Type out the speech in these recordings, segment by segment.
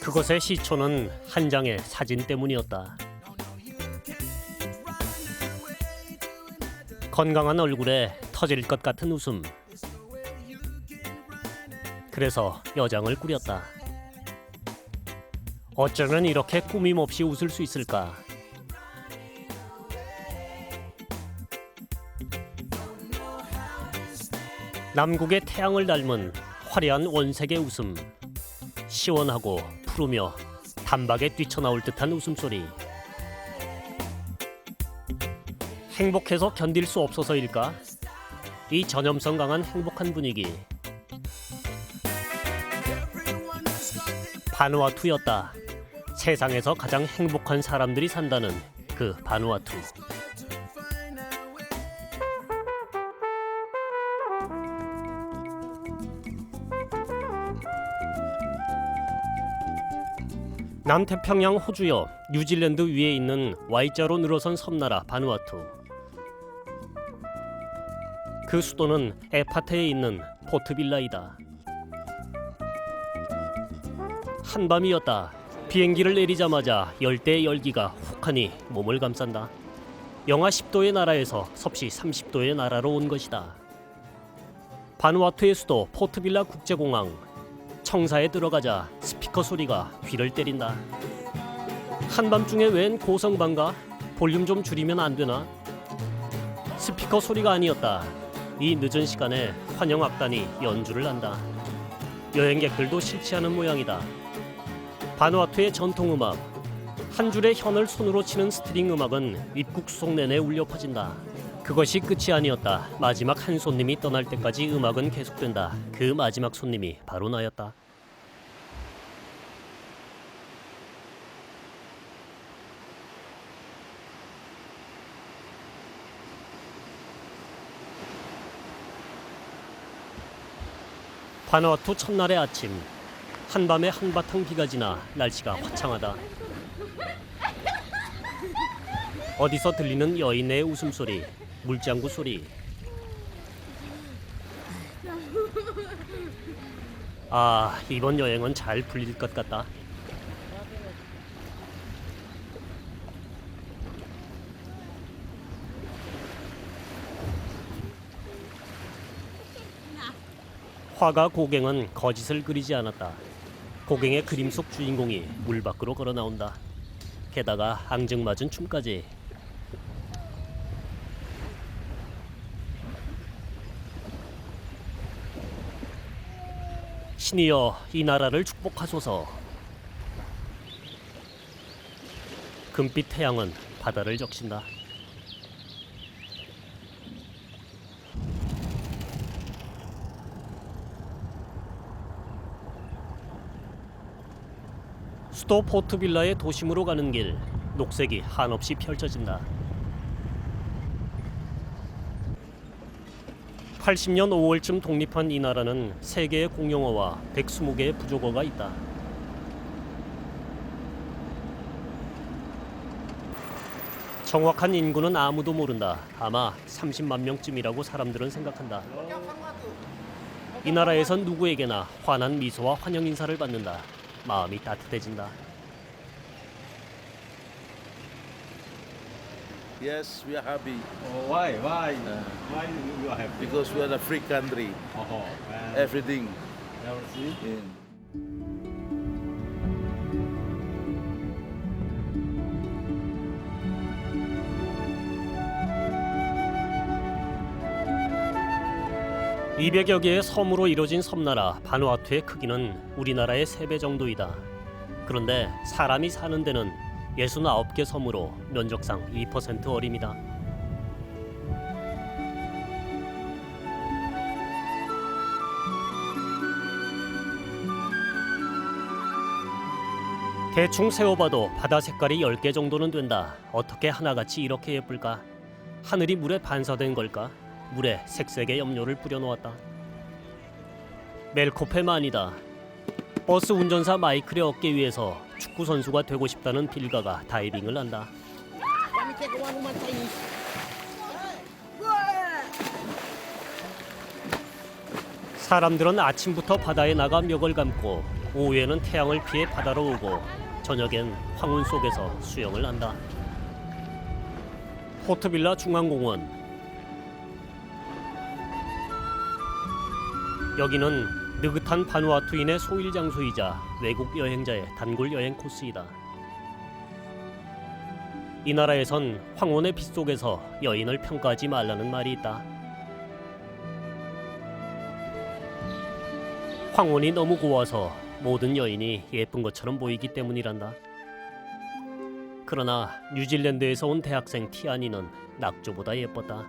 그것의 시초는 한 장의 사진 때문이었다. 건강한 얼굴에 터질 것 같은 웃음. 그래서 여장을 꾸렸다. 어쩌면 이렇게 꾸밈없이 웃을 수 있을까? 남국의 태양을 닮은 화려한 원색의 웃음. 시원하고 푸르며 단박에 뛰쳐나올 듯한 웃음소리. 행복해서 견딜 수 없어서일까? 이 전염성 강한 행복한 분위기. 바누아투였다. 세상에서 가장 행복한 사람들이 산다는 그 바누아투. 남태평양 호주여 뉴질랜드 위에 있는 Y자로 늘어선 섬나라 바누아투. 그 수도는 에파테에 있는 포트빌라이다. 한밤이었다. 비행기를 내리자마자 열대의 열기가 혹하니 몸을 감싼다. 영하 10도의 나라에서 섭씨 30도의 나라로 온 것이다. 바누아투의 수도 포트빌라 국제공항. 청사에 들어가자 스피커 소리가 귀를 때린다. 한밤중에 웬 고성방가? 볼륨 좀 줄이면 안 되나? 스피커 소리가 아니었다. 이 늦은 시간에 환영악단이 연주를 한다. 여행객들도 싫지 않은 모양이다. 바누아투의 전통음악. 한 줄의 현을 손으로 치는 스트링 음악은 입국 수속 내내 울려 퍼진다. 그것이 끝이 아니었다. 마지막 한 손님이 떠날 때까지 음악은 계속된다. 그 마지막 손님이 바로 나였다. 바누아투 첫날의 아침. 한밤에 한바탕 비가 지나 날씨가 화창하다. 어디서 들리는 여인의 웃음소리, 물장구 소리. 아, 이번 여행은 잘 풀릴 것 같다. 화가 고갱은 거짓을 그리지 않았다. 고갱의 그림 속 주인공이 물 밖으로 걸어 나온다. 게다가 앙증맞은 춤까지. 신이여 이 나라를 축복하소서. 금빛 태양은 바다를 적신다. 수도 포트빌라의 도심으로 가는 길. 녹색이 한없이 펼쳐진다. 80년 5월쯤 독립한 이 나라는 3개의 공용어와 120개의 부족어가 있다. 정확한 인구는 아무도 모른다. 아마 30만 명쯤이라고 사람들은 생각한다. 이 나라에선 누구에게나 환한 미소와 환영 인사를 받는다. 마음이 따뜻해진다. Yes, we are happy Oh, why? Why you are happy? because we are a free country. Oh, Everything. see? Yeah. 200여 개의 섬으로 이루어진 섬나라 바누아투의 크기는 우리나라의 3배 정도이다. 그런데 사람이 사는 데는 69개 섬으로 면적상 2% 어림이다. 대충 세어봐도 바다 색깔이 10개 정도는 된다. 어떻게 하나같이 이렇게 예쁠까? 하늘이 물에 반사된 걸까? 물에 색색의 염료를 뿌려놓았다. 멜코페만이다. 버스 운전사 마이클의 어깨 위에서 축구 선수가 되고 싶다는 빌가가 다이빙을 한다. 사람들은 아침부터 바다에 나가 멱을 감고 오후에는 태양을 피해 바다로 오고 저녁엔 황혼 속에서 수영을 한다. 포트빌라 중앙공원. 여기는 느긋한 바누아투인의 소일 장소이자 외국 여행자의 단골 여행 코스이다. 이 나라에선 황혼의 빛 속에서 여인을 평가하지 말라는 말이 있다. 황혼이 너무 고와서 모든 여인이 예쁜 것처럼 보이기 때문이란다. 그러나 뉴질랜드에서 온 대학생 티아니는 낙조보다 예뻤다.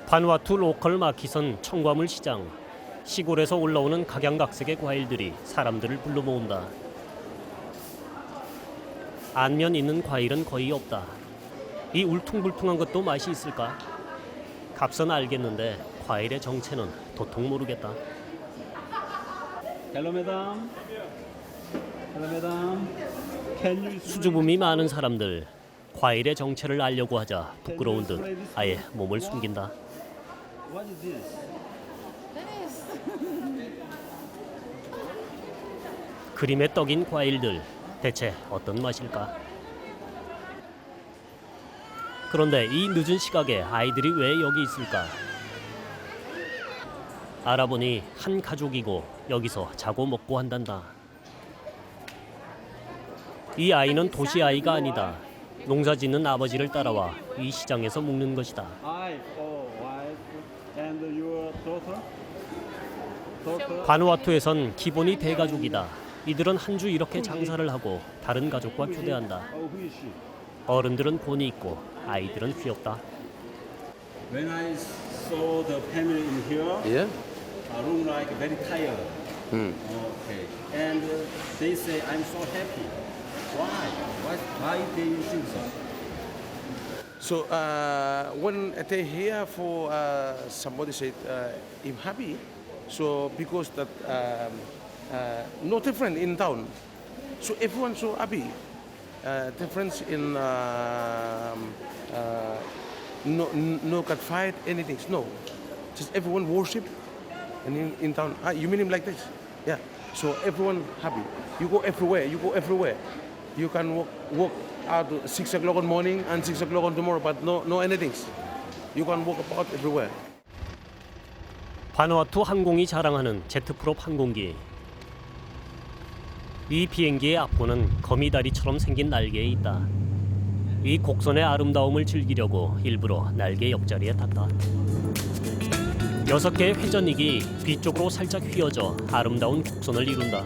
바누아투 로컬 마켓은 청과물 시장. 시골에서 올라오는 각양각색의 과일들이 사람들을 불러 모은다. 안면 있는 과일은 거의 없다. 이 울퉁불퉁한 것도 맛이 있을까? 값은 알겠는데 과일의 정체는 도통 모르겠다. Hello, madam. Hello, madam. Can you 수줍음이 많은 사람들, 과일의 정체를 알려고 하자 부끄러운 듯 아예 몸을 숨긴다. What is this? 그림에 떡인 과일들, 대체 어떤 맛일까? 그런데 이 늦은 시각에 아이들이 왜 여기 있을까? 알아보니 한 가족이고 여기서 자고 먹고 한단다. 이 아이는 도시 아이가 아니다. 농사 짓는 아버지를 따라와 이 시장에서 먹는 것이다. I, wife, and your daughter. Daughter. 바누아투에선 기본이 대가족이다. 이들은 한 주 이렇게 장사를 하고 다른 가족과 교대한다. Who is she? 어른들은 본이 있고 아이들은 귀엽다. When I saw the family in here, Yeah? room like very tired. Okay. And they say I'm so happy. Why? Why they think so? So when they here for somebody said I'm happy, so because that no different in town, so everyone so happy. Difference in no cat fight anything, no, just everyone worship, and in town you mean him like this, yeah. So everyone happy. You go everywhere. You go everywhere. You can walk out 6 o'clock in the morning and 6 o'clock on tomorrow, but no anything. You can walk about everywhere. 바누아투 항공이 자랑하는 제트프롭 항공기. 이 비행기의 앞부는 거미다리처럼 생긴 날개에 있다. 이 곡선의 아름다움을 즐기려고 일부러 날개 옆자리에 탔다. 6개의 회전익이 뒤쪽으로 살짝 휘어져 아름다운 곡선을 이룬다.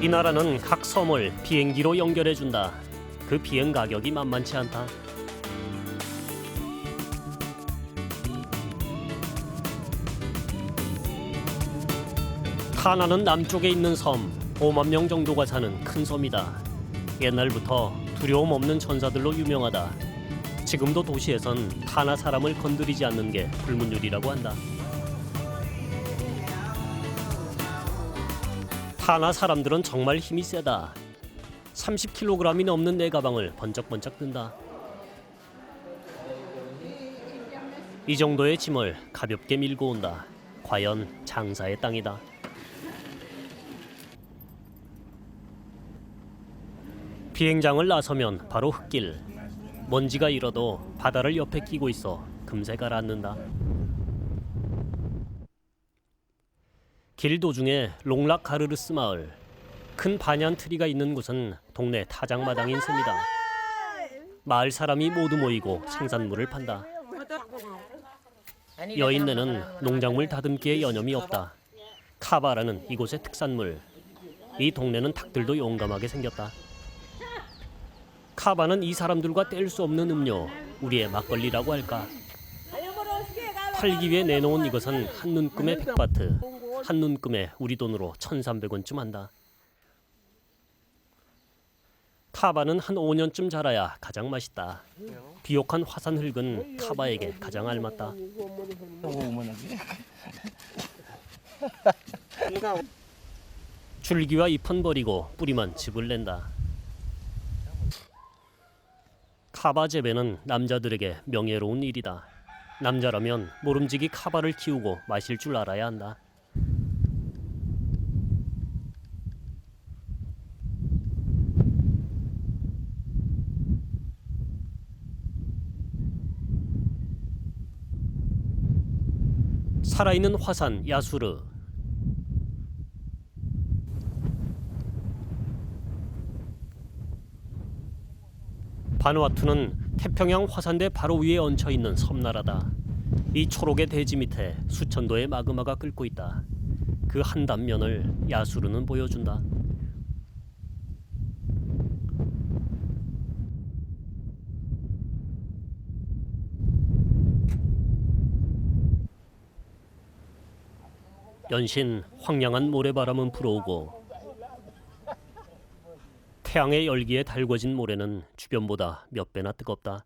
이 나라는 각 섬을 비행기로 연결해준다. 그 비행 가격이 만만치 않다. 타나는 남쪽에 있는 섬, 5만 명 정도가 사는 큰 섬이다. 옛날부터 두려움 없는 전사들로 유명하다. 지금도 도시에선 타나 사람을 건드리지 않는 게 불문율이라고 한다. 타나 사람들은 정말 힘이 세다. 30kg이 넘는 내 가방을 번쩍번쩍 든다. 이 정도의 짐을 가볍게 밀고 온다. 과연 장사의 땅이다. 비행장을 나서면 바로 흙길. 먼지가 일어도 바다를 옆에 끼고 있어 금세 가라앉는다. 길 도중에 롱락 가르르스 마을. 큰 반얀 트리가 있는 곳은 동네 타작마당인 셈이다. 마을 사람이 모두 모이고 생산물을 판다. 여인네는 농작물 다듬기에 여념이 없다. 카바라는 이곳의 특산물. 이 동네는 닭들도 용감하게 생겼다. 카바는 이 사람들과 뗄 수 없는 음료, 우리의 막걸리라고 할까. 팔기 위해 내놓은 이것은 한 눈금에 100바트, 한 눈금에 우리 돈으로 1,300원쯤 한다. 카바는 한 5년쯤 자라야 가장 맛있다. 비옥한 화산 흙은 카바에게 가장 알맞다. 줄기와 잎은 버리고 뿌리만 즙을 낸다. 카바 재배는 남자들에게 명예로운 일이다. 남자라면 모름지기 카바를 키우고 마실 줄 알아야 한다. 살아있는 화산 야수르. 바누아투는 태평양 화산대 바로 위에 얹혀 있는 섬나라다. 이 초록의 대지 밑에 수천 도의 마그마가 끓고 있다. 그 한 단면을 야수르는 보여준다. 연신 황량한 모래바람은 불어오고 태양의 열기에 달궈진 모래는 주변보다 몇 배나 뜨겁다.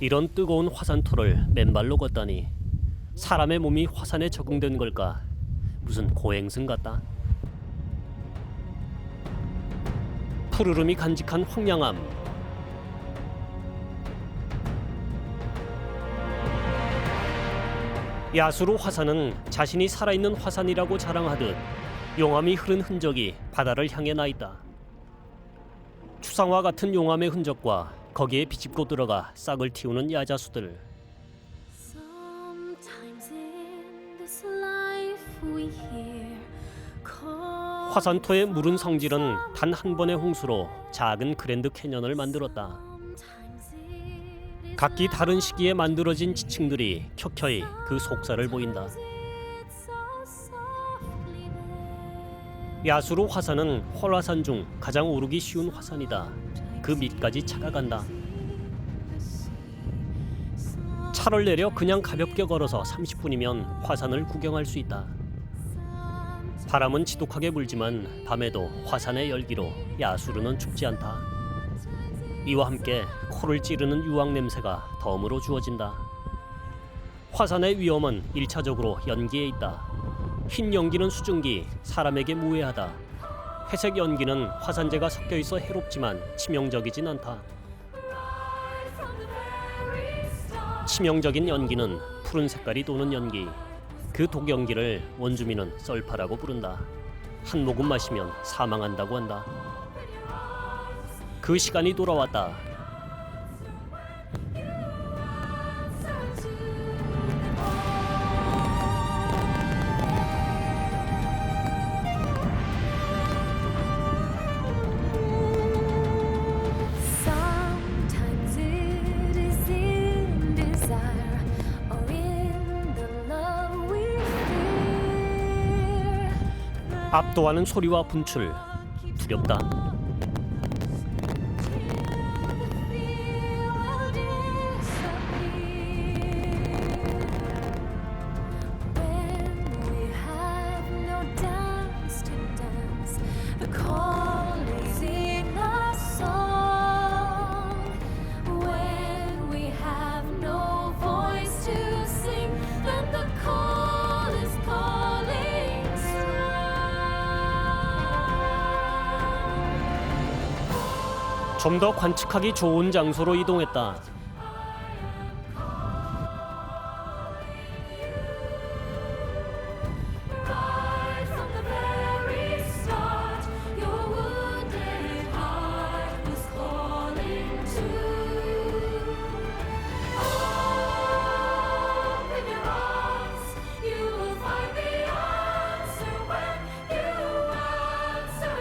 이런 뜨거운 화산토를 맨발로 걷다니 사람의 몸이 화산에 적응된 걸까? 무슨 고행승 같다. 푸르름이 간직한 황량함. 야수르 화산은 자신이 살아있는 화산이라고 자랑하듯 용암이 흐른 흔적이 바다를 향해 나 있다. 추상화 같은 용암의 흔적과 거기에 비집고 들어가 싹을 틔우는 야자수들. 화산토의 무른 성질은 단 한 번의 홍수로 작은 그랜드 캐년을 만들었다. 각기 다른 시기에 만들어진 지층들이 켜켜이 그 속살을 보인다. 야수르 화산은 활화산 중 가장 오르기 쉬운 화산이다. 그 밑까지 차가 간다. 차를 내려 그냥 가볍게 걸어서 30분이면 화산을 구경할 수 있다. 바람은 지독하게 불지만 밤에도 화산의 열기로 야수르는 춥지 않다. 이와 함께 코를 찌르는 유황 냄새가 덤으로 주어진다. 화산의 위험은 1차적으로 연기에 있다. 흰 연기는 수증기, 사람에게 무해하다. 회색 연기는 화산재가 섞여 있어 해롭지만 치명적이진 않다. 치명적인 연기는 푸른 색깔이 도는 연기. 그 독연기를 원주민은 썰파라고 부른다. 한 모금 마시면 사망한다고 한다. 그 시간이 돌아왔다. 압도하는 소리와 분출, 두렵다. 좀 더 관측하기 좋은 장소로 이동했다.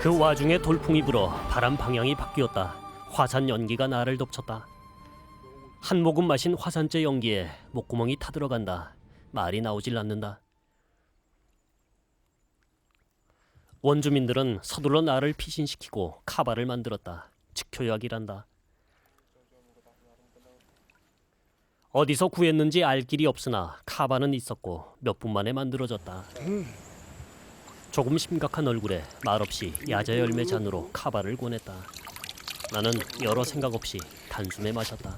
그 와중에 돌풍이 불어 바람 방향이 바뀌었다. 화산 연기가 나를 덮쳤다. 한 모금 마신 화산재 연기에 목구멍이 타들어간다. 말이 나오질 않는다. 원주민들은 서둘러 나를 피신시키고 카바를 만들었다. 즉효약이란다. 어디서 구했는지 알 길이 없으나 카바는 있었고 몇 분 만에 만들어졌다. 조금 심각한 얼굴에 말없이 야자 열매 잔으로 카바를 권했다. 나는 여러 생각 없이 단숨에 마셨다.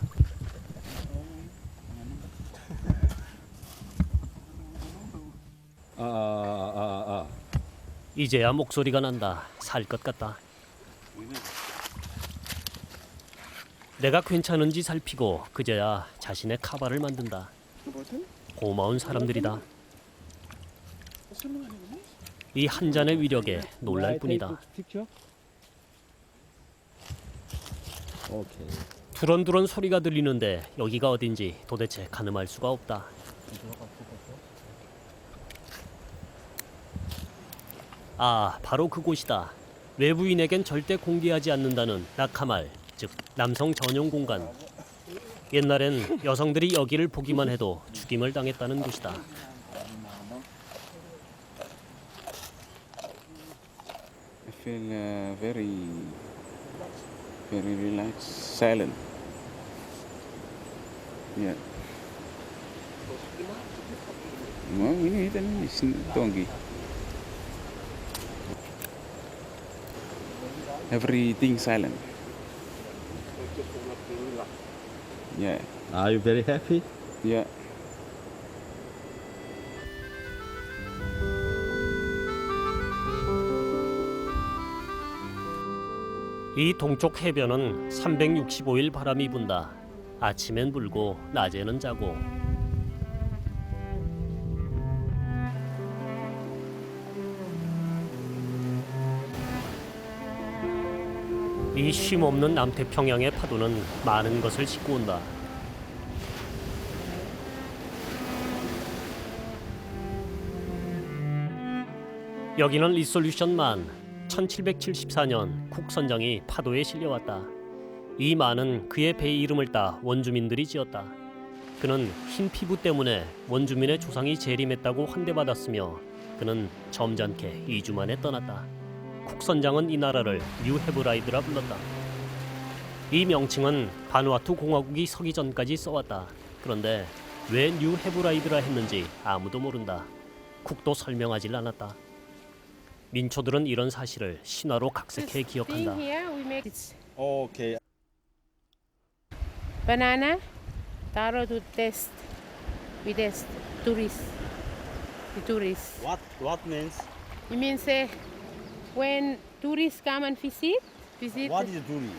이제야 목소리가 난다. 살 것 같다. 내가 괜찮은지 살피고 그제야 자신의 카바를 만든다. 고마운 사람들이다. 이 한 잔의 위력에 놀랄 뿐이다. 오케이. 두런두런 소리가 들리는데 여기가 어딘지 도대체 가늠할 수가 없다. 아, 바로 그곳이다. 외부인에겐 절대 공개하지 않는다는 낙하말, 즉 남성 전용 공간. 옛날엔 여성들이 여기를 보기만 해도 죽임을 당했다는 곳이다. I feel very relaxed, silent. Yeah. Well, ini tongi. Everything silent. Yeah. Are you very happy? Yeah. 이 동쪽 해변은 365일 바람이 분다. 아침엔 불고 낮에는 자고. 이 쉼없는 남태평양의 파도는 많은 것을 싣고 온다. 여기는 리솔루션만 1774년 쿡 선장이 파도에 실려왔다. 이 만은 그의 배의 이름을 따 원주민들이 지었다. 그는 흰 피부 때문에 원주민의 조상이 재림했다고 환대받았으며 그는 점잖게 2주 만에 떠났다. 쿡 선장은 이 나라를 뉴 헤브라이드라 불렀다. 이 명칭은 바누아투 공화국이 서기 전까지 써왔다. 그런데 왜 뉴 헤브라이드라 했는지 아무도 모른다. 쿡도 설명하질 않았다. 민초들은 이런 사실을 신화로 각색해 기억한다. Here we make this Okay. banana taro to test. We test tourists. The tourists. What means? It means when tourists come and visit. What is doing?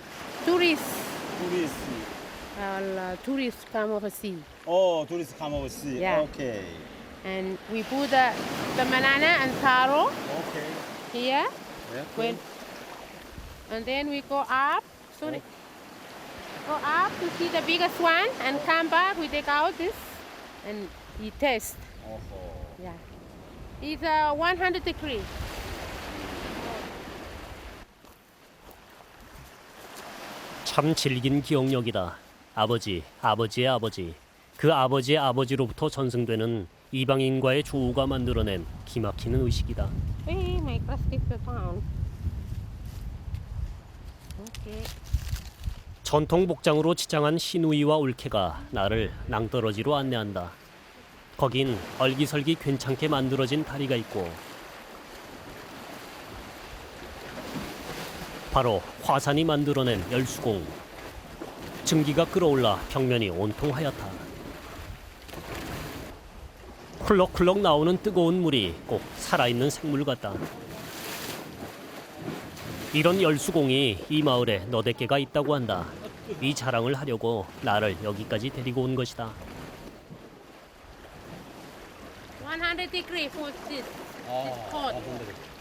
Tourists. Tourists. Tourists come overseas. Oh, tourists come overseas. Yeah. Okay. And we put the banana and taro Okay. here. Yeah. When, and then we go up. Sorry. Go up to see the biggest one and come back. We take out this and we test. Yeah. It's 100 degrees. 참 질긴 기억력이다. 아버지, 아버지의 아버지, 그 아버지의 아버지로부터 전승되는 이방인과의 조우가 만들어낸 기막히는 의식이다. Hey, my class keeps down. Okay. 전통 복장으로 치장한 시누이와 올케가 나를 낭떠러지로 안내한다. 거긴 얼기설기 괜찮게 만들어진 다리가 있고 바로 화산이 만들어낸 열수공. 증기가 끓어올라 벽면이 온통 하얗다. 쿨럭쿨럭 나오는 뜨거운 물이 꼭 살아있는 생물 같다. 이런 열수공이 이 마을에 너댓 개가 있다고 한다. 이 자랑을 하려고 나를 여기까지 데리고 온 것이다. 100 degrees for this. It's hot.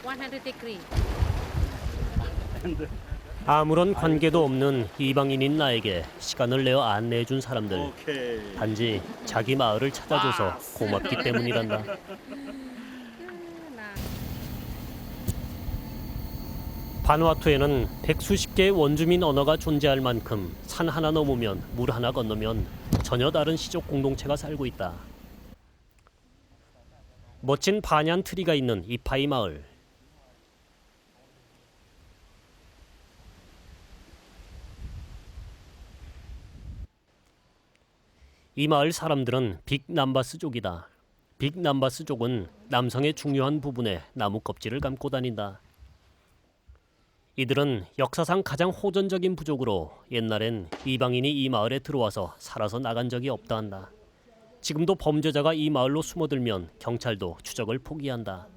100 degrees. 아무런 관계도 없는 이방인인 나에게 시간을 내어 안내해준 사람들. Okay. 단지 자기 마을을 찾아줘서 고맙기 때문이란다. 바누아투에는 백수십 개의 원주민 언어가 존재할 만큼 산 하나 넘으면 물 하나 건너면 전혀 다른 시족 공동체가 살고 있다. 멋진 반얀 트리가 있는 이파이 마을. 이 마을 사람들은 빅남바스족이다. 빅남바스족은 남성의 중요한 부분에 나무 껍질을 감고 다닌다. 이들은 역사상 가장 호전적인 부족으로 옛날엔 이방인이 이 마을에 들어와서 살아서 나간 적이 없다 한다. 지금도 범죄자가 이 마을로 숨어들면 경찰도 추적을 포기한다.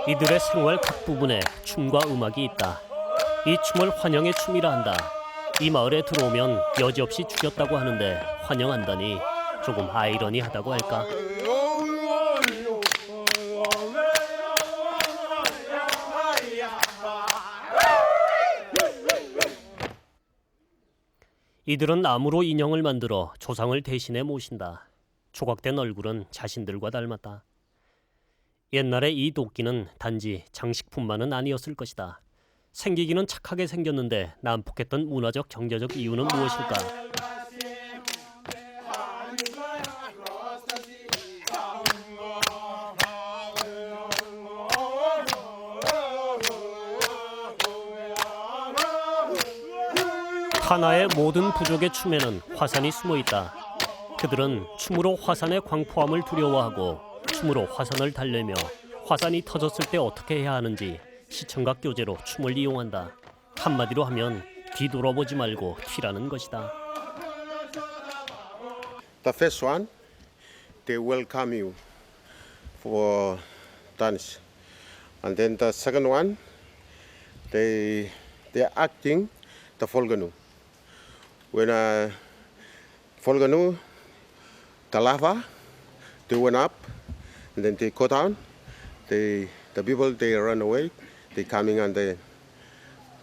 이들의 생활 각 부분에 춤과 음악이 있다. 이 춤을 환영의 춤이라 한다. 이 마을에 들어오면 여지없이 죽였다고 하는데 환영한다니 조금 아이러니하다고 할까. 이들은 나무로 인형을 만들어 조상을 대신해 모신다. 조각된 얼굴은 자신들과 닮았다. 옛날에 이 도끼는 단지 장식품만은 아니었을 것이다. 생기기는 착하게 생겼는데 난폭했던 문화적 경제적 이유는 무엇일까? 하나의 모든 부족의 춤에는 화산이 숨어 있다. 그들은 춤으로 화산의 광포함을 두려워하고 춤으로 화산을 달래며 화산이 터졌을 때 어떻게 해야 하는지 시청각 교재로 춤을 이용한다. 한마디로 하면 뒤돌아보지 말고 튀라는 것이다. The first one, they welcome you for dance, and then the second one, they are acting the Folganu. When Folganu, the lava, they went up, and then they go down. The people they run away, they coming and they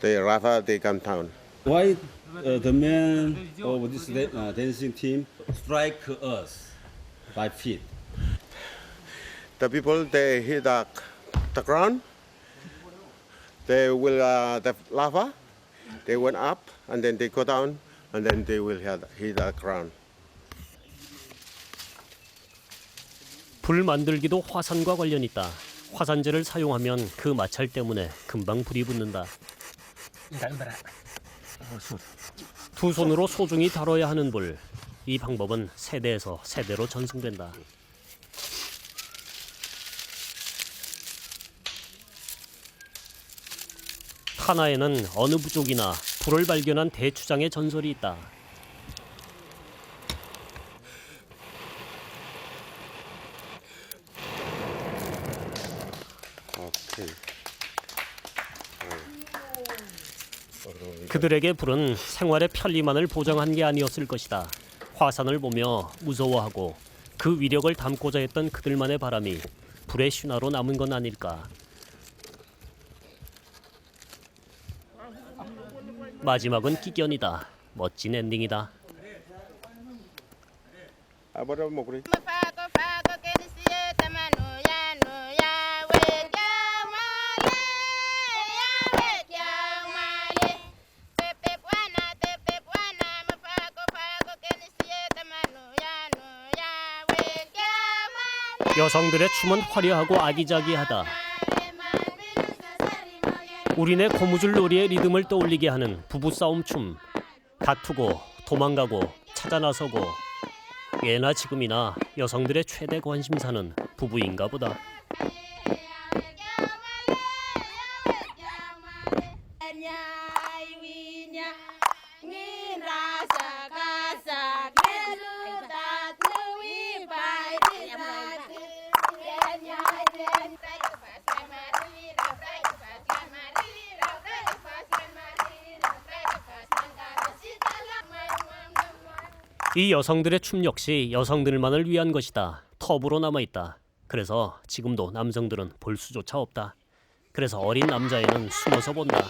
lava they come down. Why the men of this dancing team strike us by feet? The people they hit the ground. They will the lava. They went up and then they go down and then they will hit the ground. 불 만들기도 화산과 관련 있다. 화산재를 사용하면 그 마찰 때문에 금방 불이 붙는다. 두 손으로 소중히 다뤄야 하는 불. 이 방법은 세대에서 세대로 전승된다. 하나에는 어느 부족이나 불을 발견한 대추장의 전설이 있다. 그들에게 불은 생활의 편리만을 보장한 게 아니었을 것이다. 화산을 보며 무서워하고 그 위력을 담고자 했던 그들만의 바람이 불의 신화로 남은 건 아닐까. 마지막은 기견이다. 멋진 엔딩이다. 여성들의 춤은 화려하고 아기자기하다. 우리네 고무줄 놀이의 리듬을 떠올리게 하는 부부싸움 춤. 다투고 도망가고 찾아 나서고. 예나 지금이나 여성들의 최대 관심사는 부부인가 보다. 이 여성들의 춤 역시 여성들만을 위한 것이다. 터부로 남아있다. 그래서 지금도 남성들은 볼 수조차 없다. 그래서 어린 남자애는 숨어서 본다.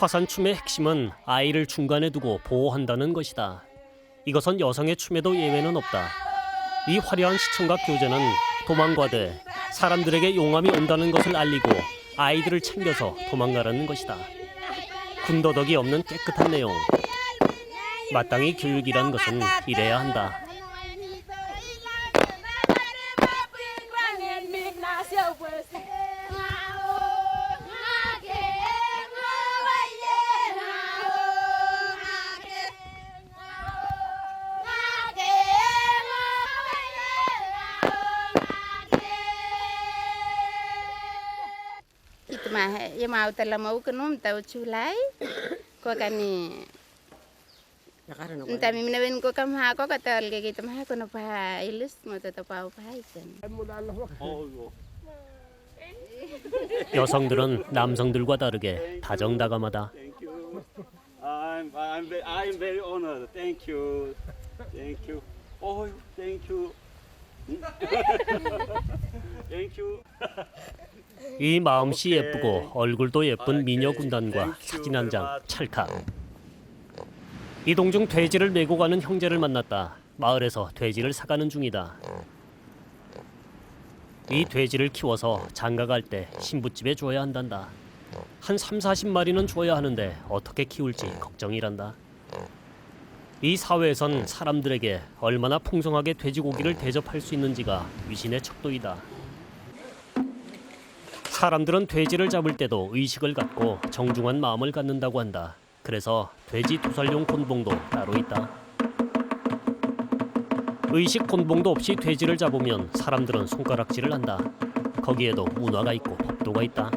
화산춤의 핵심은 아이를 중간에 두고 보호한다는 것이다. 이것은 여성의 춤에도 예외는 없다. 이 화려한 시청각 교재는 도망가되 사람들에게 용암이 온다는 것을 알리고 아이들을 챙겨서 도망가라는 것이다. 군더더기 없는 깨끗한 내용. 마땅히 교육이란 것은 이래야 한다. Now, mà ya mau tala mau kenum tau chulai ko kani Ntami minawin ko kamha ko katal ke kita mah kono pa ilus mo to pa ikan. 여성들은 남성들과 다르게 다정다감하다. I'm very honored. Thank you. Thank you. Oh, thank you. Thank you. 이 마음씨 예쁘고 얼굴도 예쁜 미녀 군단과 사진 한 장 찰칵. 이동 중 돼지를 메고 가는 형제를 만났다. 마을에서 돼지를 사가는 중이다. 이 돼지를 키워서 장가갈 때 신부집에 줘야 한단다. 한 30-40마리는 줘야 하는데 어떻게 키울지 걱정이란다. 이 사회에선 사람들에게 얼마나 풍성하게 돼지고기를 대접할 수 있는지가 위신의 척도이다. 사람들은 돼지를 잡을 때도 의식을 갖고 정중한 마음을 갖는다고 한다. 그래서 돼지 도살용 곤봉도 따로 있다. 의식 곤봉도 없이 돼지를 잡으면 사람들은 손가락질을 한다. 거기에도 문화가 있고 법도가 있다.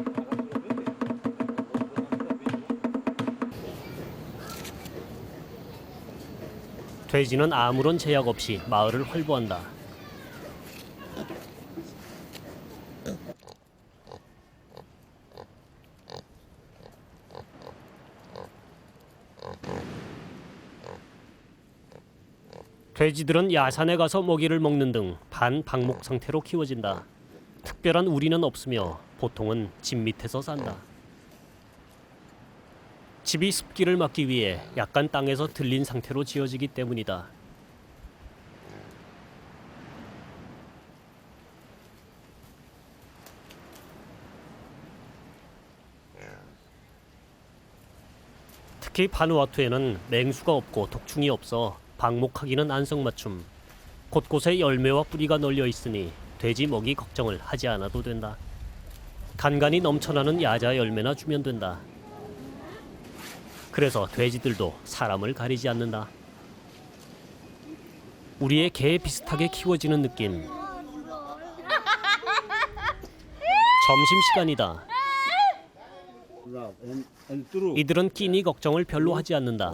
돼지는 아무런 제약 없이 마을을 활보한다. 돼지들은 야산에 가서 먹이를 먹는 등 반방목 상태로 키워진다. 특별한 우리는 없으며 보통은 집 밑에서 산다. 집이 습기를 막기 위해 약간 땅에서 들린 상태로 지어지기 때문이다. 특히 바누아투에는 맹수가 없고 독충이 없어 방목하기는 안성맞춤. 곳곳에 열매와 뿌리가 널려 있으니 돼지 먹이 걱정을 하지 않아도 된다. 간간히 넘쳐나는 야자 열매나 주면 된다. 그래서 돼지들도 사람을 가리지 않는다. 우리의 개 비슷하게 키워지는 느낌. 점심시간이다. 이들은 끼니 걱정을 별로 하지 않는다.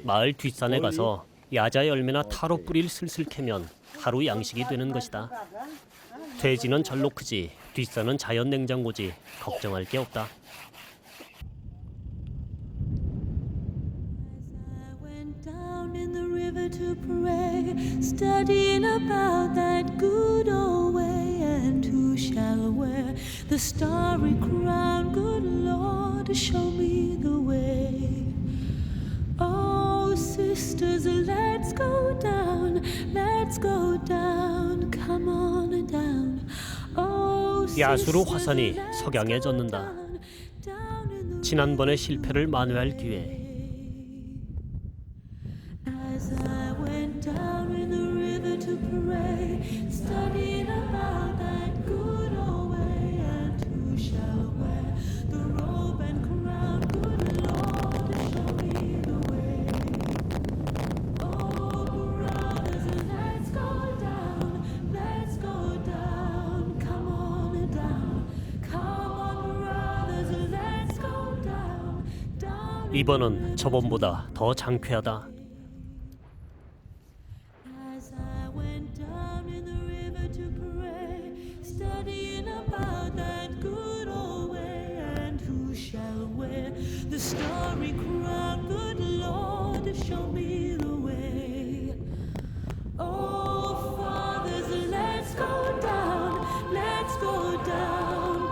마을 뒷산에 가서 야자 열매나 타로 뿌리를 슬슬 캐면 하루 양식이 되는 것이다. 돼지는 절로 크지 뒷산은 자연 냉장고지 걱정할 게 없다. To pray, studying about that good old way, and who shall wear the starry crown? Good Lord, show me the way. Oh, sisters, let's go down, come on down. Oh, 야수로 화산이 석양에 젖는다. 지난번의 실패를 만회할 기회. As I went down in the river to pray, studying about that good old way, and who shall wear the robe and crown? Good Lord, show me the way. Oh, brothers, let's go down, come on down, brothers, let's go down. 이번은 저번보다 더 장쾌하다. As I went down in the river to pray, studying about that good old way, and who shall wear the starry crown? Good Lord, show me the way. Oh, fathers, let's go down,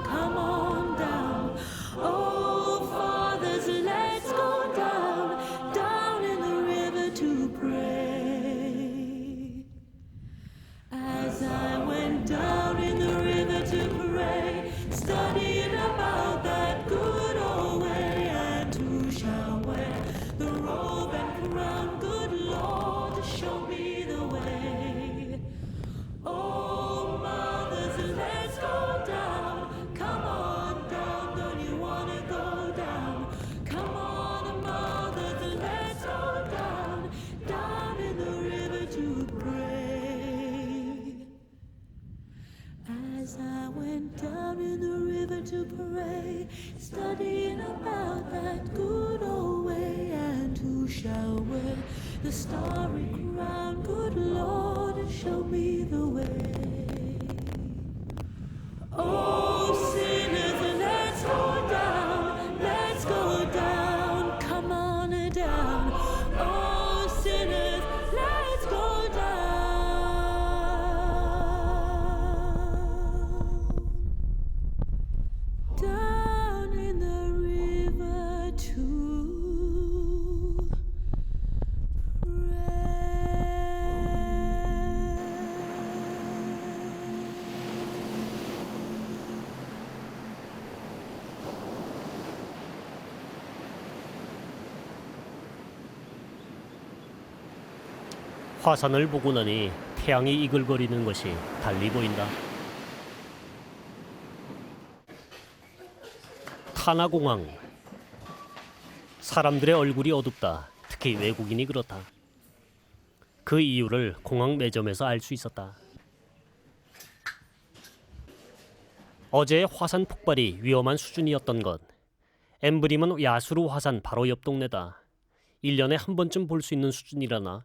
come on down. Oh, fathers, let's go down in the river to pray. As I went down in the river to pray, studying about that good old way, and who shall wear the robe and crown? studying about that good old way, and who shall wear the starry crown? Good Lord, show me the way. Oh, sinners, let's go down, let's go down, come on down. Oh, sinners, let's go down. Down in the river to 화산을 보고 나니 태양이 이글거리는 것이 달리 보인다. 타나공항. 사람들의 얼굴이 어둡다. 특히 외국인이 그렇다. 그 이유를 공항 매점에서 알 수 있었다. 어제의 화산 폭발이 위험한 수준이었던 것. 엠브림은 야수루 화산 바로 옆 동네다. 1년에 한 번쯤 볼 수 있는 수준이라나.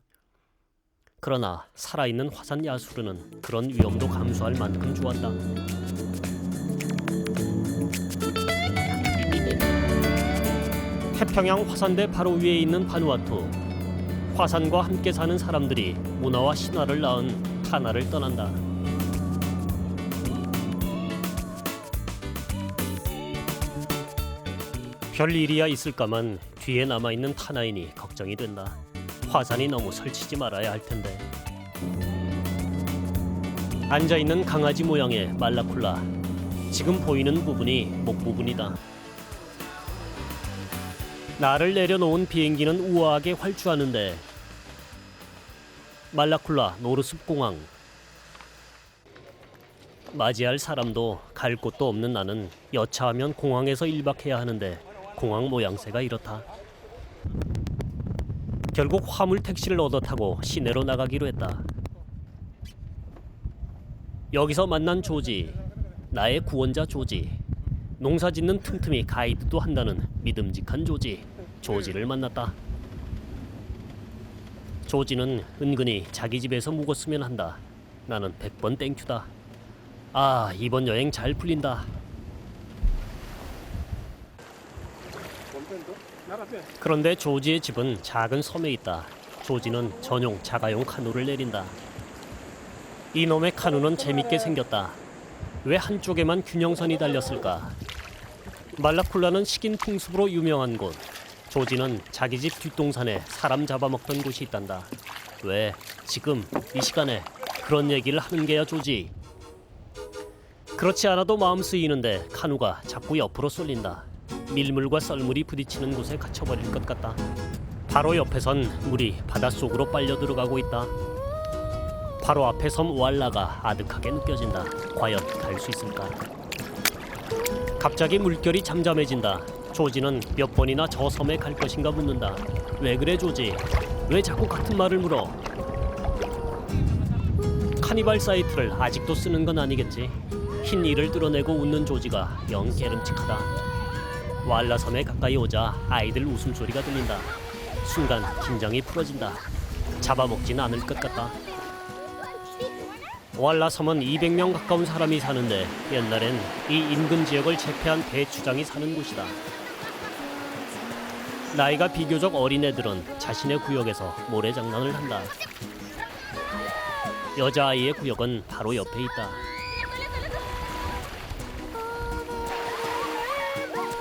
그러나 살아있는 화산 야수르는 그런 위험도 감수할 만큼 좋았다. 태평양 화산대 바로 위에 있는 바누아투. 화산과 함께 사는 사람들이 문화와 신화를 낳은 타나를 떠난다. 별일이야 있을까만 뒤에 남아있는 타나이니 걱정이 된다. 화산이 너무 설치지 말아야 할 텐데. 앉아있는 강아지 모양의 말라쿨라. 지금 보이는 부분이 목 부분이다. 나를 내려놓은 비행기는 우아하게 활주하는데 말라쿨라 노르습 공항. 맞이할 사람도 갈 곳도 없는 나는 여차하면 공항에서 1박해야 하는데 공항 모양새가 이렇다. 결국 화물 택시를 얻어 타고 시내로 나가기로 했다. 여기서 만난 조지, 나의 구원자 조지. 농사짓는 틈틈이 가이드도 한다는 믿음직한 조지. 조지를 만났다. 조지는 은근히 자기 집에서 묵었으면 한다. 나는 100번 땡큐다. 아, 이번 여행 잘 풀린다. 그런데 조지의 집은 작은 섬에 있다. 조지는 전용 자가용 카누를 내린다. 이놈의 카누는 재밌게 생겼다. 왜 한쪽에만 균형선이 달렸을까? 말라쿨라는 식인 풍습으로 유명한 곳. 조지는 자기 집 뒷동산에 사람 잡아먹던 곳이 있단다. 왜 지금 이 시간에 그런 얘기를 하는 게야 조지? 그렇지 않아도 마음 쓰이는데 카누가 자꾸 옆으로 쏠린다. 밀물과 썰물이 부딪히는 곳에 갇혀버릴 것 같다. 바로 옆에선 물이 바닷속으로 빨려 들어가고 있다. 바로 앞에 섬 왈라가 아득하게 느껴진다. 과연 갈 수 있을까? 갑자기 물결이 잠잠해진다. 조지는 몇 번이나 저 섬에 갈 것인가 묻는다. 왜 그래 조지? 왜 자꾸 같은 말을 물어? 카니발 사이트를 아직도 쓰는 건 아니겠지? 흰 이를 드러내고 웃는 조지가 영 깨름칙하다. 왈라섬에 가까이 오자 아이들 웃음소리가 들린다. 순간 긴장이 풀어진다. 잡아먹지는 않을 것 같다. 왈라섬은 200명 가까운 사람이 사는데 옛날엔 이 인근 지역을 제패한 대추장이 사는 곳이다. 나이가 비교적 어린 애들은 자신의 구역에서 모래장난을 한다. 여자아이의 구역은 바로 옆에 있다.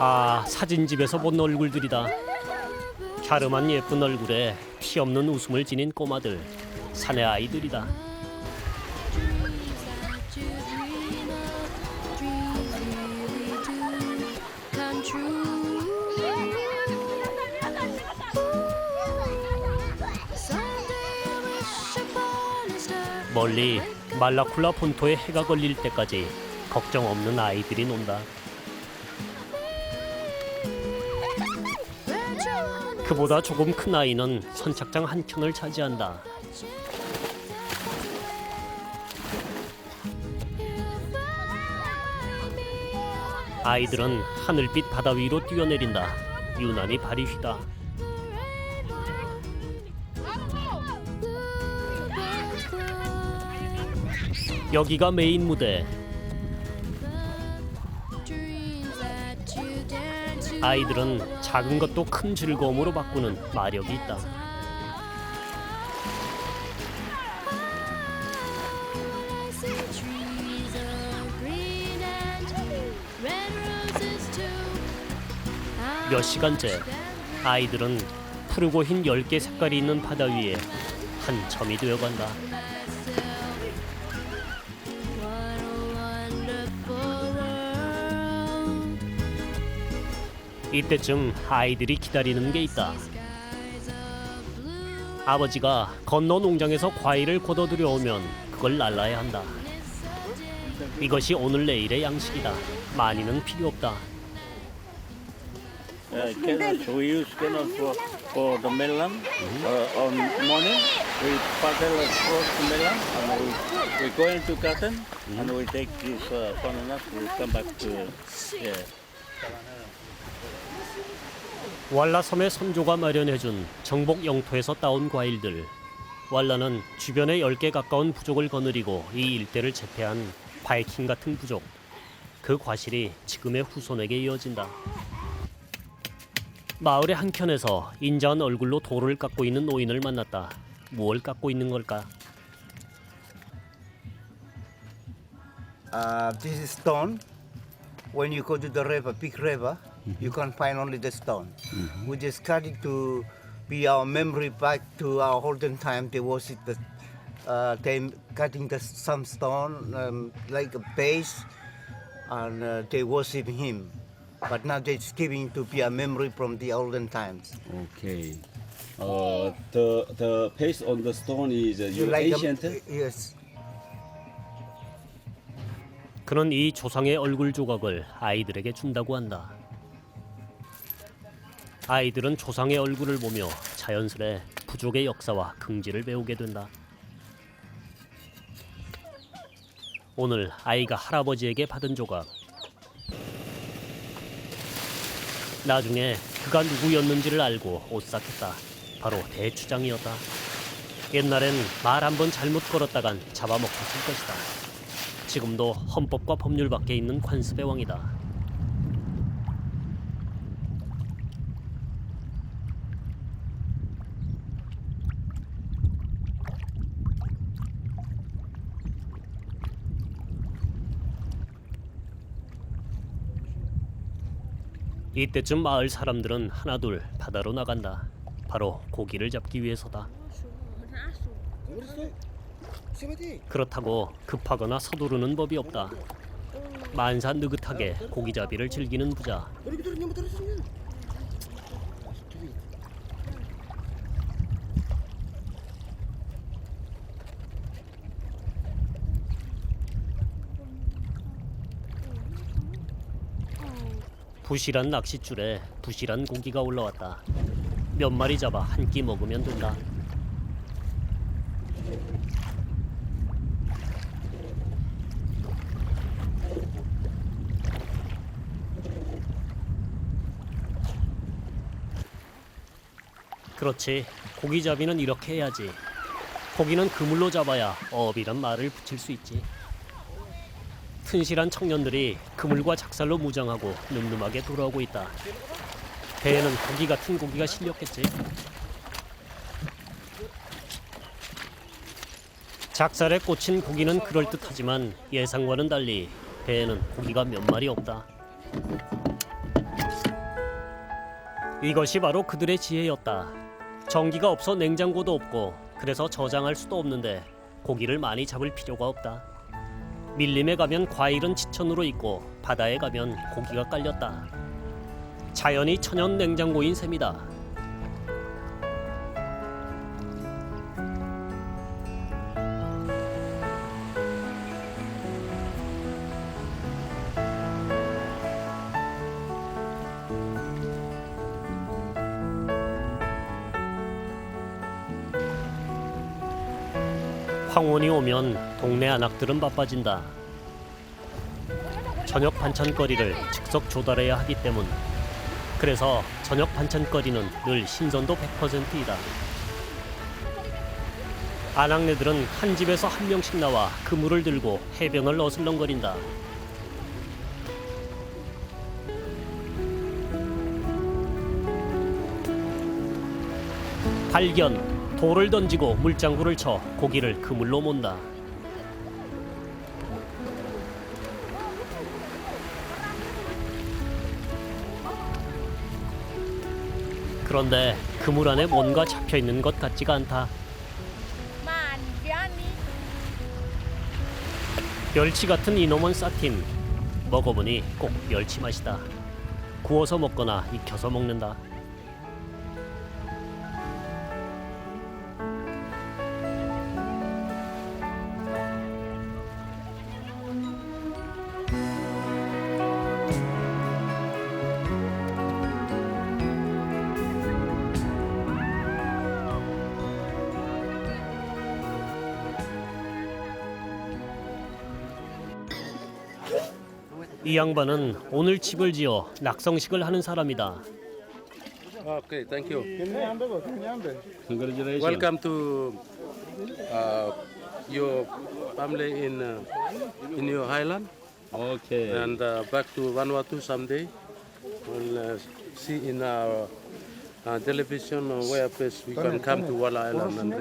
아, 사진집에서 본 얼굴들이다. 갸름한 예쁜 얼굴에 티 없는 웃음을 지닌 꼬마들. 사내 아이들이다. 멀리 말라쿨라 본토에 해가 걸릴 때까지 걱정 없는 아이들이 논다. 그보다 조금 큰 아이는 선착장 한 켠을 차지한다. 아이들은 하늘빛 바다 위로 뛰어내린다. 유난히 발이 휘다. 여기가 메인 무대. 아이들은 작은 것도 큰 즐거움으로 바꾸는 마력이 있다. 몇 시간째 아이들은 푸르고 흰 10개 색깔이 있는 바다 위에 한 점이 되어간다. 이때쯤 아이들이 기다리는 게 있다. 아버지가 건너 농장에서 과일을 걷어들여 오면 그걸 날라야 한다. 이것이 오늘 내일의 양식이다. 많이는 필요 없다. Cannot, we use cannot for the melon. On morning, we paddle across the melon and we go into cotton and we take this bananas. We come back to yeah. 왈라섬의 선조가 마련해준 정복 영토에서 따온 과일들. 왈라는 주변에 10개 가까운 부족을 거느리고 이 일대를 제패한 바이킹 같은 부족. 그 과실이 지금의 후손에게 이어진다. 마을의 한켠에서 인자한 얼굴로 돌을 깎고 있는 노인을 만났다. 무엇을 깎고 있는 걸까? This is stone. When you go to the river, big river, you can find only the stone. We just cut it to be our memory back to our olden time. They worship they cutting some stone like a base, and they worship him. But now it's giving to be a memory from the olden times. Okay. The paste on the stone is ancient. Yes. 그는 이 조상의 얼굴 조각을 아이들에게 준다고 한다. 아이들은 조상의 얼굴을 보며 자연스레 부족의 역사와 긍지를 배우게 된다. 오늘 아이가 할아버지에게 받은 조각. 나중에 그가 누구였는지를 알고 오싹했다. 바로 대추장이었다. 옛날엔 말 한 번 잘못 걸었다간 잡아먹혔을 것이다. 지금도 헌법과 법률 밖에 있는 관습의 왕이다. 이때쯤 마을 사람들은 하나둘 바다로 나간다. 바로 고기를 잡기 위해서다. 그렇다고 급하거나 서두르는 법이 없다. 만사 느긋하게 고기잡이를 즐기는 부자. 부실한 낚싯줄에 부실한 고기가 올라왔다. 몇 마리 잡아 한 끼 먹으면 된다. 그렇지. 고기잡이는 이렇게 해야지. 고기는 그물로 잡아야 어업이란 말을 붙일 수 있지. 튼실한 청년들이 그물과 작살로 무장하고 늠름하게 돌아오고 있다. 배에는 고기 같은 고기가 실렸겠지. 작살에 꽂힌 고기는 그럴듯하지만 예상과는 달리 배에는 고기가 몇 마리 없다. 이것이 바로 그들의 지혜였다. 전기가 없어 냉장고도 없고 그래서 저장할 수도 없는데 고기를 많이 잡을 필요가 없다. 밀림에 가면 과일은 지천으로 있고 바다에 가면 고기가 깔렸다. 자연이 천연 냉장고인 셈이다. 황혼이 오면 동네 안악들은 바빠진다. 저녁 반찬거리를 즉석 조달해야 하기 때문. 그래서 저녁 반찬거리는 늘 신선도 100%이다. 아낙네들은 한 집에서 한 명씩 나와 그물을 들고 해변을 어슬렁거린다. 발견! 돌을 던지고 물장구를 쳐 고기를 그물로 몬다. 그런데 그물 안에 뭔가 잡혀있는 것 같지가 않다. 멸치 같은 이놈은 사틴. 먹어보니 꼭 멸치 맛이다. 구워서 먹거나 익혀서 먹는다. 이 양반은 오늘 집을 지어 낙성식을 하는 사람이다. Okay, thank you. Congratulations. Welcome to your family in your highland, Okay. and back to Vanuatu someday. We'll see in our television where place we can come to Wala Island and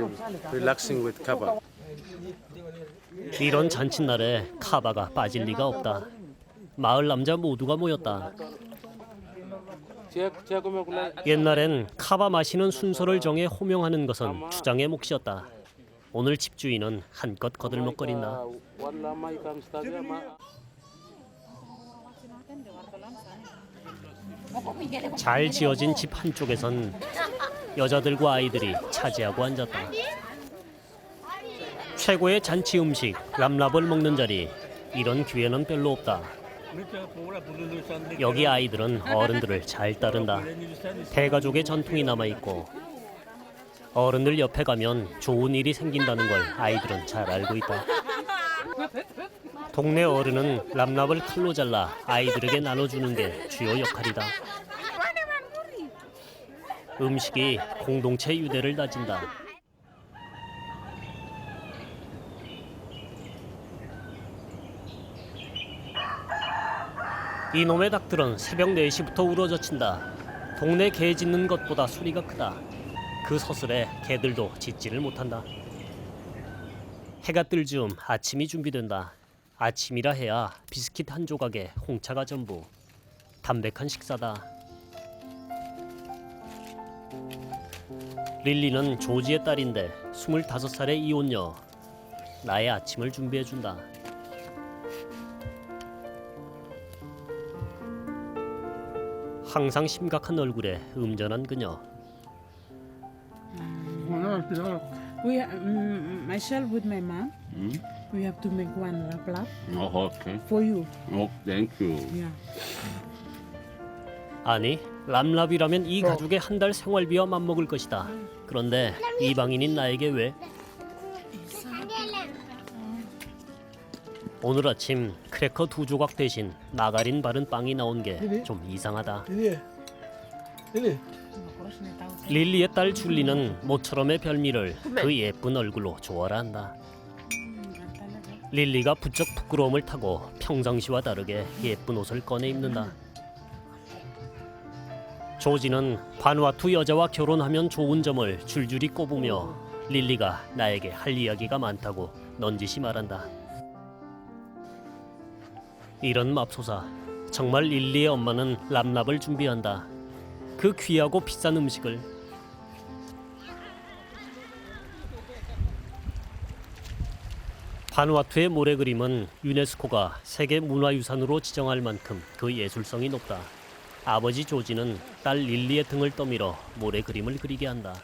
relaxing with kaba. 이런 잔칫날에 카바가 빠질 리가 없다. 마을 남자 모두가 모였다. 옛날엔 카바 마시는 순서를 정해 호명하는 것은 주장의 몫이었다. 오늘 집주인은 한껏 거들먹거린다. 잘 지어진 집 한쪽에선 여자들과 아이들이 차지하고 앉았다. 최고의 잔치 음식 람랍을 먹는 자리, 이런 기회는 별로 없다. 여기 아이들은 어른들을 잘 따른다. 대가족의 전통이 남아있고 어른들 옆에 가면 좋은 일이 생긴다는 걸 아이들은 잘 알고 있다. 동네 어른은 람랍을 칼로 잘라 아이들에게 나눠주는 게 주요 역할이다. 음식이 공동체 유대를 다진다. 이놈의 닭들은 새벽 4시부터 우러젖힌다. 동네 개 짖는 것보다 소리가 크다. 그 서슬에 개들도 짖지를 못한다. 해가 뜰 즈음 아침이 준비된다. 아침이라 해야 비스킷 한 조각에 홍차가 전부. 담백한 식사다. 릴리는 조지의 딸인데 25살의 이혼녀. 나의 아침을 준비해준다. 항상 심각한 얼굴에 음전한 그녀. Myself with my mom, we have to make one lap Oh, okay. for you. Oh, thank you. Yeah. 아니, 람랍이라면 이 가족의 한 달 생활비와 맞먹을 것이다. 그런데 이방인인 나에게 왜? 오늘 아침 크래커 2조각 대신 마가린 바른 빵이 나온 게 좀 이상하다. 릴리의 딸 줄리는 모처럼의 별미를 그 예쁜 얼굴로 좋아한다. 릴리가 부쩍 부끄러움을 타고 평상시와 다르게 예쁜 옷을 꺼내 입는다. 조지는 바누아투 여자와 결혼하면 좋은 점을 줄줄이 꼽으며 릴리가 나에게 할 이야기가 많다고 넌지시 말한다. 이런 맙소사, 정말 릴리의 엄마는 람랍을 준비한다. 그 귀하고 비싼 음식을. 바누아투의 모래 그림은 유네스코가 세계 문화유산으로 지정할 만큼 그 예술성이 높다. 아버지 조지는 딸 릴리의 등을 떠밀어 모래 그림을 그리게 한다.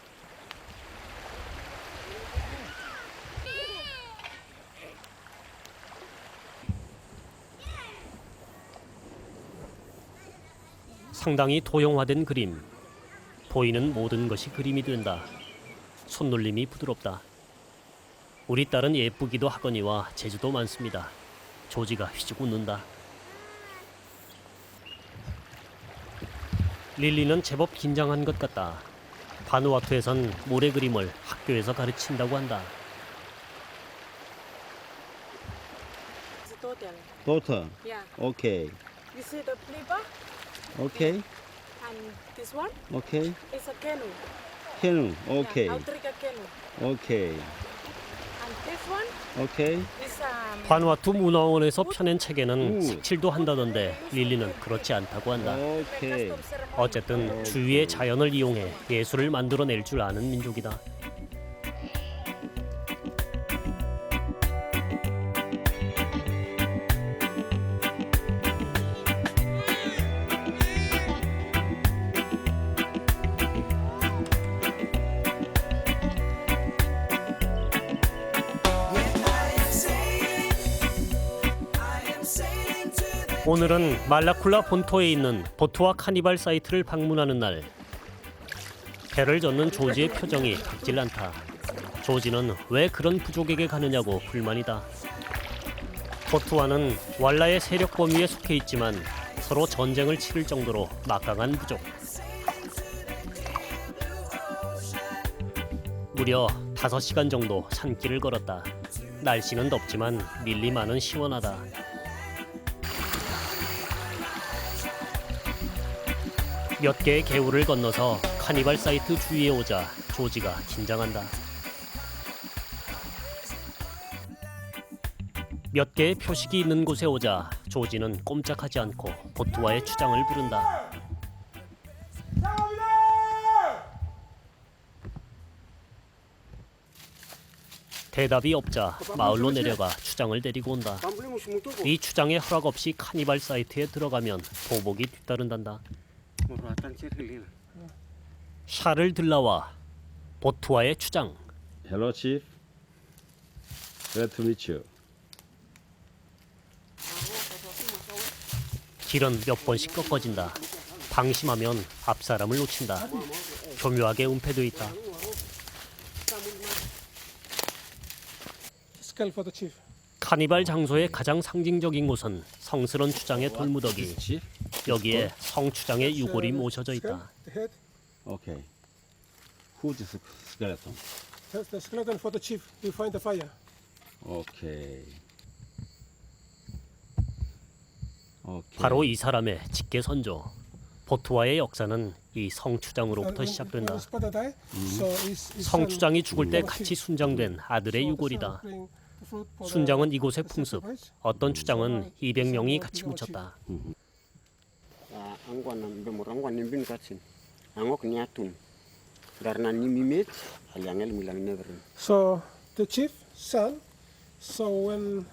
상당히 도형화된 그림. 보이는 모든 것이 그림이 된다. 손놀림이 부드럽다. 우리 딸은 예쁘기도 하거니와 재주도 많습니다. 조지가 휘죽 웃는다. 릴리는 제법 긴장한 것 같다. 바누아투에선 모래 그림을 학교에서 가르친다고 한다. Total. Total. Yeah. Okay. You see the flipper Okay. and this one Okay. is a canoe. Canoe. Okay. Yeah, outrigger canoe. Okay. And this one Okay. is 바누아투 문화원에서 펴낸 책에는 색칠도 한다던데 릴리는 그렇지 않다고 한다. Okay. 어쨌든 주위의 자연을 이용해 예술을 만들어낼 줄 아는 민족이다. 오늘은 말라쿨라 본토에 있는 보트와 카니발 사이트를 방문하는 날. 배를 젓는 조지의 표정이 밝질 않다. 조지는 왜 그런 부족에게 가느냐고 불만이다. 보트와는 왈라의 세력 범위에 속해 있지만 서로 전쟁을 치를 정도로 막강한 부족. 무려 5시간 정도 산길을 걸었다. 날씨는 덥지만 밀리만은 시원하다. 몇 개의 개울을 건너서 카니발 사이트 주위에 오자 조지가 긴장한다. 몇 개의 표식이 있는 곳에 오자 조지는 꼼짝하지 않고 보트와의 추장을 부른다. 대답이 없자 마을로 내려가 추장을 데리고 온다. 이 추장의 허락 없이 카니발 사이트에 들어가면 보복이 뒤따른단다. 샤를 들라와 보트와의 추장. Hello, Chief. Glad to meet you. 길은 몇 번씩 꺾어진다. 방심하면 앞사람을 놓친다. 교묘하게 은폐돼 있다. 카니발 장소의 가장 상징적인 곳은 성스런 추장의 돌무더기. 여기에 성추장의 유골이 모셔져 있다. Okay. Who's the skeleton? That's the skeleton for the chief. We find the fire. Okay. Okay. 바로 이 사람의 직계 선조. 보트와의 역사는 이 성추장으로부터 시작된다. 성추장이 죽을 때 같이 순장된 아들의 유골이다. 순장은 이곳의 풍습. 어떤 추장은 200명이 같이 묻혔다. So the chief son. So when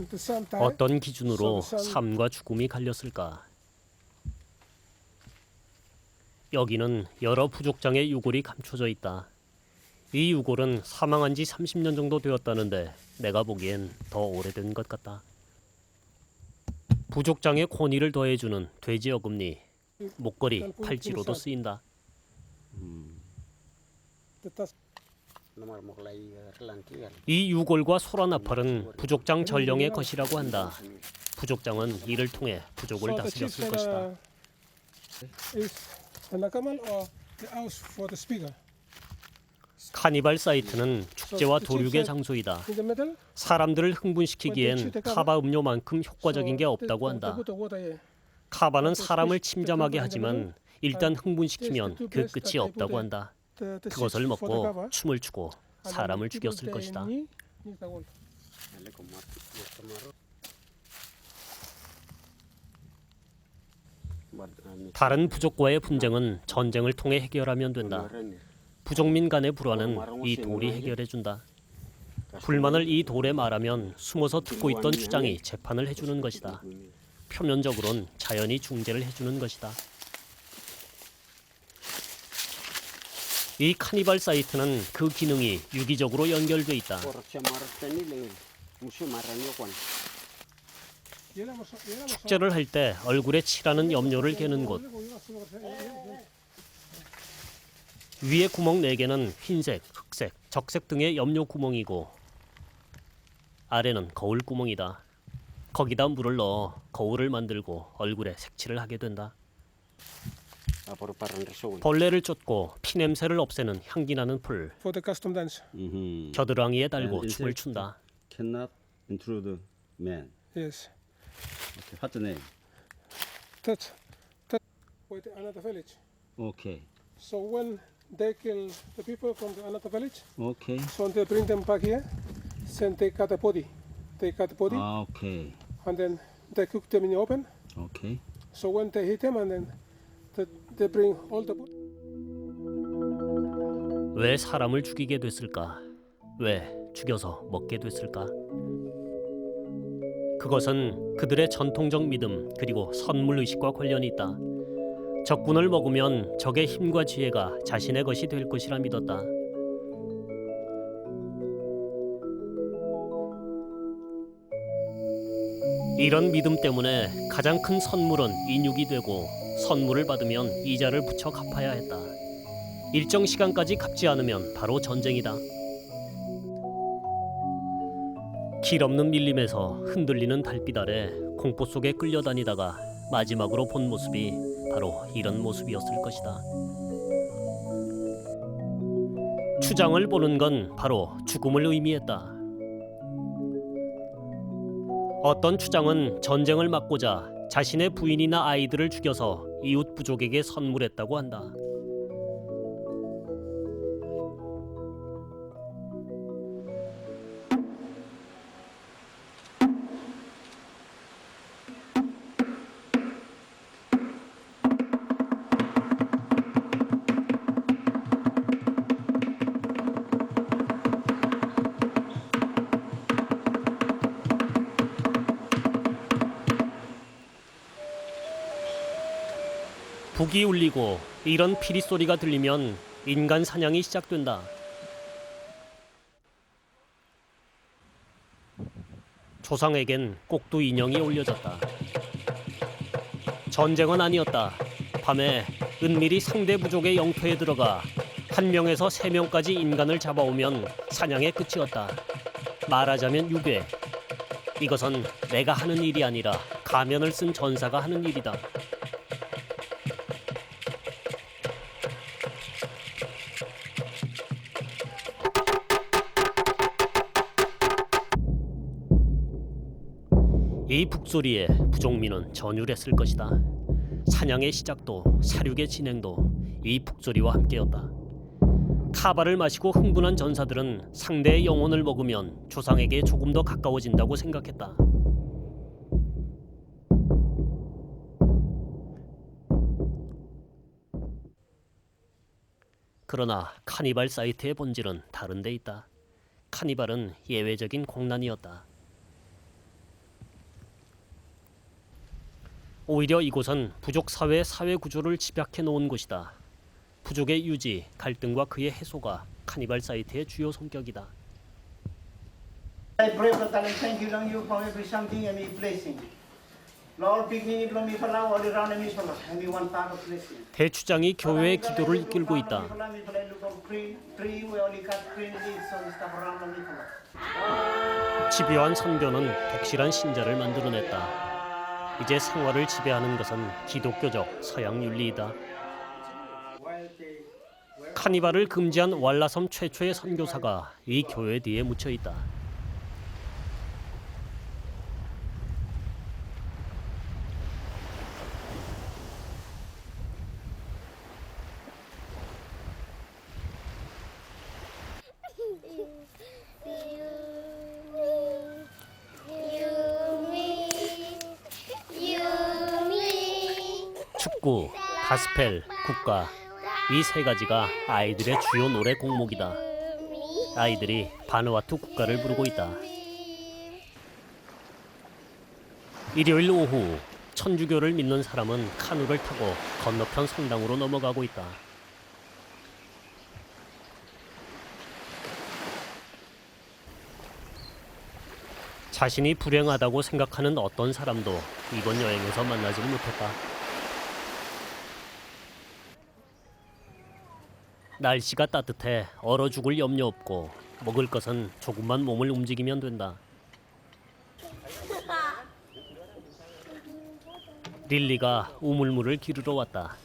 the son died. 어떤 기준으로 삶과 죽음이 갈렸을까? 여기는 여러 부족장의 유골이 감춰져 있다. 이 유골은 사망한 지 30년 정도 되었다는데 내가 보기엔 더 오래된 것 같다. 부족장의 권위를 더해주는 돼지 어금니, 목걸이, 팔찌로도 쓰인다. 이 유골과 소라나팔은 부족장 전령의 것이라고 한다. 부족장은 이를 통해 부족을 다스렸을 것이다. 카니발 사이트는 축제와 도륙의 장소이다. 사람들을 흥분시키기엔 카바 음료만큼 효과적인 게 없다고 한다. 카바는 사람을 침잠하게 하지만 일단 흥분시키면 그 끝이 없다고 한다. 그것을 먹고 춤을 추고 사람을 죽였을 것이다. 다른 부족과의 분쟁은 전쟁을 통해 해결하면 된다. 부족민 간의 불화는 이 돌이 해결해준다. 불만을 이 돌에 말하면 숨어서 듣고 있던 추장이 재판을 해주는 것이다. 표면적으론 자연이 중재를 해주는 것이다. 이 카니발 사이트는 그 기능이 유기적으로 연결돼 있다. 축제를 할 때 얼굴에 칠하는 염료를 개는 곳. 위에 구멍 4개는 흰색, 흑색, 적색 등의 염료 구멍이고 아래는 거울 구멍이다. 거기다 물을 넣어 거울을 만들고 얼굴에 색칠을 하게 된다. 벌레를 쫓고 피 냄새를 없애는 향기 나는 풀. for the custom dance. 겨드랑이에 달고 춤을 춘다. Cannot intrude man. Yes. Okay. What's the name? That with another village. Okay. So when they kill the people from the another village, Okay. so they bring them back here, then they cut the body. They cut the body, Okay. and then they cook them in the open. Okay. So when they hit them, and then they bring all the body. 왜 사람을 죽이게 됐을까? 왜 죽여서 먹게 됐을까? 그것은 그들의 전통적 믿음 그리고 선물 의식과 관련이 있다. 적군을 먹으면 적의 힘과 지혜가 자신의 것이 될 것이라 믿었다. 이런 믿음 때문에 가장 큰 선물은 인육이 되고 선물을 받으면 이자를 붙여 갚아야 했다. 일정 시간까지 갚지 않으면 바로 전쟁이다. 길 없는 밀림에서 흔들리는 달빛 아래 공포 속에 끌려다니다가 마지막으로 본 모습이 바로 이런 모습이었을 것이다. 추장을 보는 건 바로 죽음을 의미했다. 어떤 추장은 전쟁을 막고자 자신의 부인이나 아이들을 죽여서 이웃 부족에게 선물했다고 한다. 북이 울리고 이런 피리 소리가 들리면 인간 사냥이 시작된다. 조상에겐 꼭두 인형이 올려졌다. 전쟁은 아니었다. 밤에 은밀히 상대 부족의 영토에 들어가 1명에서 3명까지 인간을 잡아오면 사냥의 끝이었다. 말하자면 유괴. 이것은 내가 하는 일이 아니라 가면을 쓴 전사가 하는 일이다. 이 북소리에 부족민은 전율했을 것이다. 사냥의 시작도 사륙의 진행도 이 북소리와 함께였다. 카바를 마시고 흥분한 전사들은 상대의 영혼을 먹으면 조상에게 조금 더 가까워진다고 생각했다. 그러나 카니발 사이트의 본질은 다른 데 있다. 카니발은 예외적인 공란이었다. 오히려 이곳은 부족 사회의 사회 구조를 집약해 놓은 곳이다. 부족의 유지, 갈등과 그의 해소가 카니발 사이트의 주요 성격이다. 대추장이 교회의 기도를 이끌고 있다. 집요한 선교는 독실한 신자를 만들어냈다. 이제 생활을 지배하는 것은 기독교적 서양 윤리이다. 카니발을 금지한 왈라섬 최초의 선교사가 이 교회 뒤에 묻혀 있다. 축구, 가스펠, 국가 이 세 가지가 아이들의 주요 노래 곡목이다. 아이들이 바누아투 국가를 부르고 있다. 일요일 오후 천주교를 믿는 사람은 카누를 타고 건너편 성당으로 넘어가고 있다. 자신이 불행하다고 생각하는 어떤 사람도 이번 여행에서 만나지 못했다. 날씨가 따뜻해 얼어 죽을 염려 없고 먹을 것은 조금만 몸을 움직이면 된다. 릴리가 우물물을 기르러 왔다.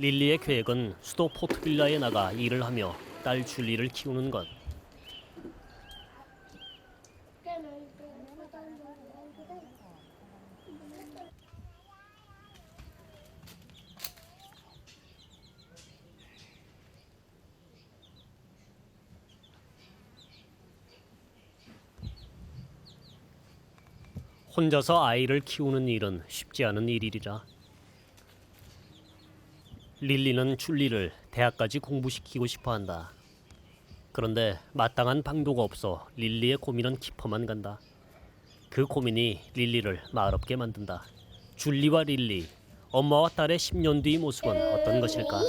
릴리의 계획은 수도 포트빌라에 나가 일을 하며 딸 줄리를 키우는 것. 혼자서 아이를 키우는 일은 쉽지 않은 일이라. 릴리는 줄리를 대학까지 공부시키고 싶어한다. 그런데 마땅한 방도가 없어 릴리의 고민은 깊어만 간다. 그 고민이 릴리를 말없게 만든다. 줄리와 릴리, 엄마와 딸의 10년 뒤 모습은 어떤 것일까?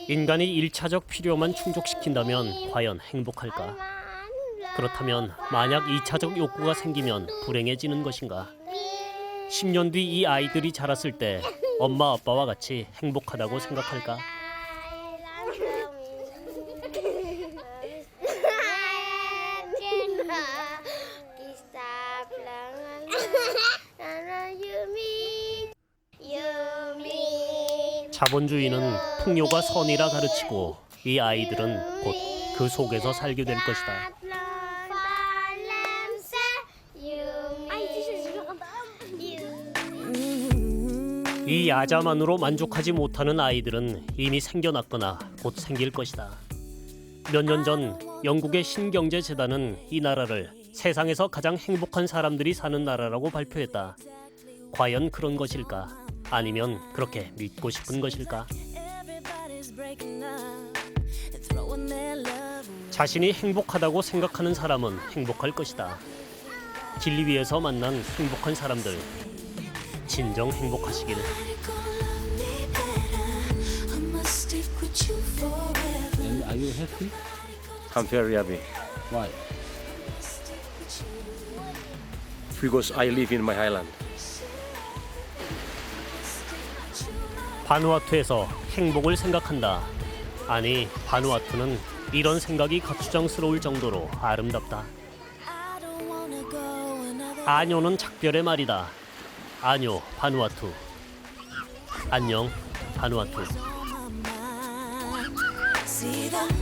인간이 1차적 필요만 충족시킨다면 과연 행복할까? 그렇다면 만약 2차적 욕구가 생기면 불행해지는 것인가? 10년 뒤 이 아이들이 자랐을 때 엄마 아빠와 같이 행복하다고 생각할까? 자본주의는 풍요가 선이라 가르치고 이 아이들은 곧 그 속에서 살게 될 것이다. 이 야자만으로 만족하지 못하는 아이들은 이미 생겨났거나 곧 생길 것이다. 몇 년 전 영국의 신경제재단은 이 나라를 세상에서 가장 행복한 사람들이 사는 나라라고 발표했다. 과연 그런 것일까? 아니면 그렇게 믿고 싶은 것일까? 자신이 행복하다고 생각하는 사람은 행복할 것이다. 길 위에서 만난 행복한 사람들, 진정 행복하시길. And are you happy? I'm very happy Why? because I live in my island. 바누아투에서 행복을 생각한다. 아니, 바누아투는 이런 생각이 거추장스러울 정도로 아름답다. 아뇨는 작별의 말이다. 아뇨, 바누아투. 안녕, 바누아투. See the